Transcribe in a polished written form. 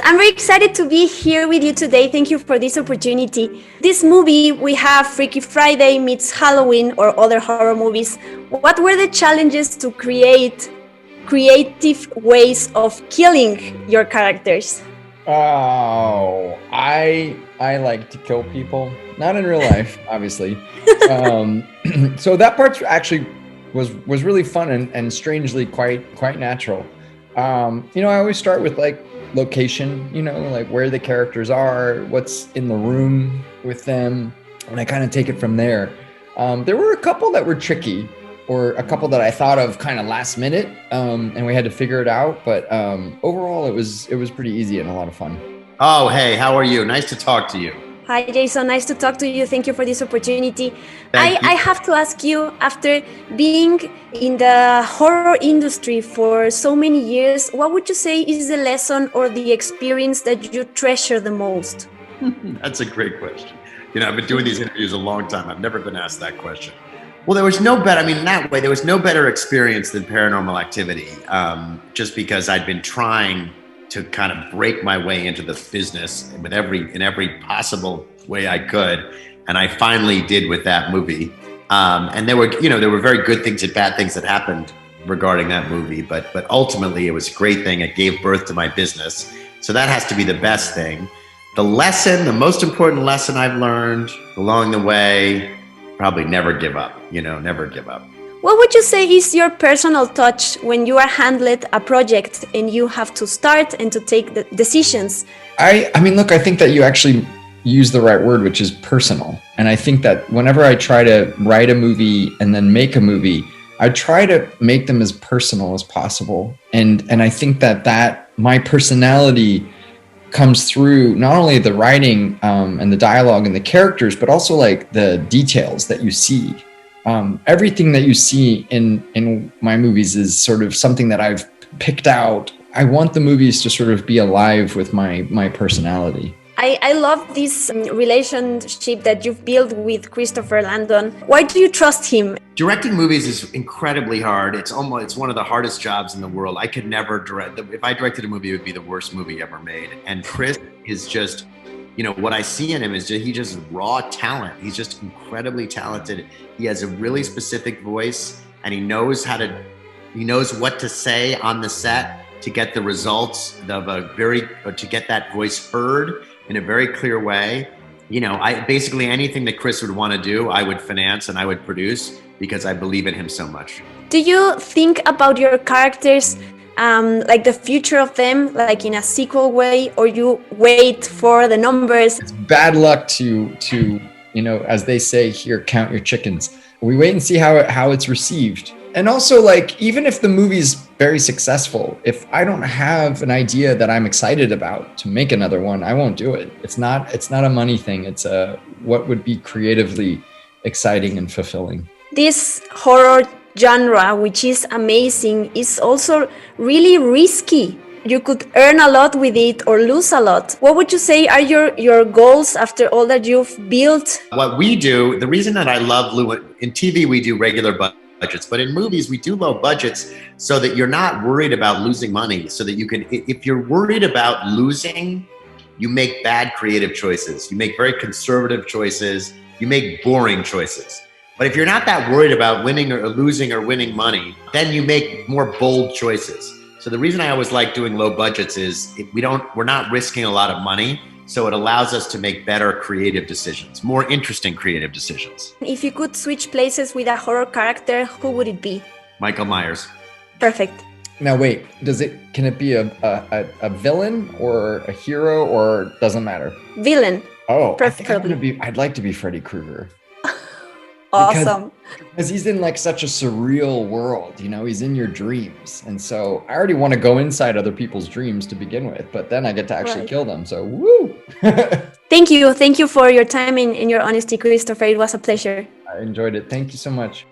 I'm very excited to be here with you today. Thank you for this opportunity. This movie, we have Freaky Friday meets Halloween or other horror movies. What were the challenges to create creative ways of killing your characters? Oh, I like to kill people. Not in real life, obviously. So that part actually was really fun and strangely quite natural. I always start with like location, like where the characters are, what's in the room with them, and I kind of take it from there. There were a couple that were tricky, or a couple that I thought of kind of last minute, and we had to figure it out. But overall, it was pretty easy and a lot of fun. Oh, hey, how are you? Nice to talk to you. Hi, Jason. Nice to talk to you. Thank you for this opportunity. Thank you. I have to ask you, after being in the horror industry for so many years, what would you say is the lesson or the experience that you treasure the most? That's a great question. I've been doing these interviews a long time. I've never been asked that question. Well, there was no better, in that way, there was no better experience than Paranormal Activity, just because I'd been trying to kind of break my way into the business in every possible way I could. And I finally did with that movie. And there were very good things and bad things that happened regarding that movie, but ultimately it was a great thing. It gave birth to my business. So that has to be the best thing. The most important lesson I've learned along the way, probably never give up, never give up. What would you say is your personal touch when you are handled a project and you have to start and to take the decisions? I think that you actually use the right word, which is personal. And I think that whenever I try to write a movie and then make a movie, I try to make them as personal as possible. And I think that my personality comes through not only the writing and the dialogue and the characters, but also like the details that you see. Everything that you see in my movies is sort of something that I've picked out. I want the movies to sort of be alive with my personality. I love this relationship that you've built with Christopher Landon. Why do you trust him? Directing movies is incredibly hard. It's one of the hardest jobs in the world. I could never direct. If I directed a movie, it would be the worst movie ever made. And Chris is just, what I see in him is he's just raw talent. He's just incredibly talented. He has a really specific voice, and he knows what to say on the set to get the results to get that voice heard in a very clear way. I basically anything that Chris would want to do, I would finance and I would produce because I believe in him so much. Do you think about your characters like the future of them, like in a sequel way, or you wait for the numbers? It's bad luck to as they say here, count your chickens. We wait and see how it's received. And also, like, even if the movie's very successful, if I don't have an idea that I'm excited about to make another one, I won't do it. It's not a money thing. It's what would be creatively exciting and fulfilling. This horror genre, which is amazing, is also really risky. You could earn a lot with it or lose a lot. What would you say are your goals after all that you've built? What we do, the reason that I love in TV, we do regular budgets, but in movies, we do low budgets so that you're not worried about losing money, so that you can, if you're worried about losing, you make bad creative choices. You make very conservative choices. You make boring choices. But if you're not that worried about winning or losing or winning money, then you make more bold choices. So the reason I always like doing low budgets is we're not risking a lot of money. So it allows us to make better creative decisions, more interesting creative decisions. If you could switch places with a horror character, who would it be? Michael Myers. Perfect. Now wait, can it be a villain or a hero, or doesn't matter? Villain. Oh, preferably. I'd like to be Freddy Krueger. Awesome. Because he's in like such a surreal world, he's in your dreams. And so I already want to go inside other people's dreams to begin with, but then I get to actually kill them. So woo! Thank you. Thank you for your time and your honesty, Christopher. It was a pleasure. I enjoyed it. Thank you so much.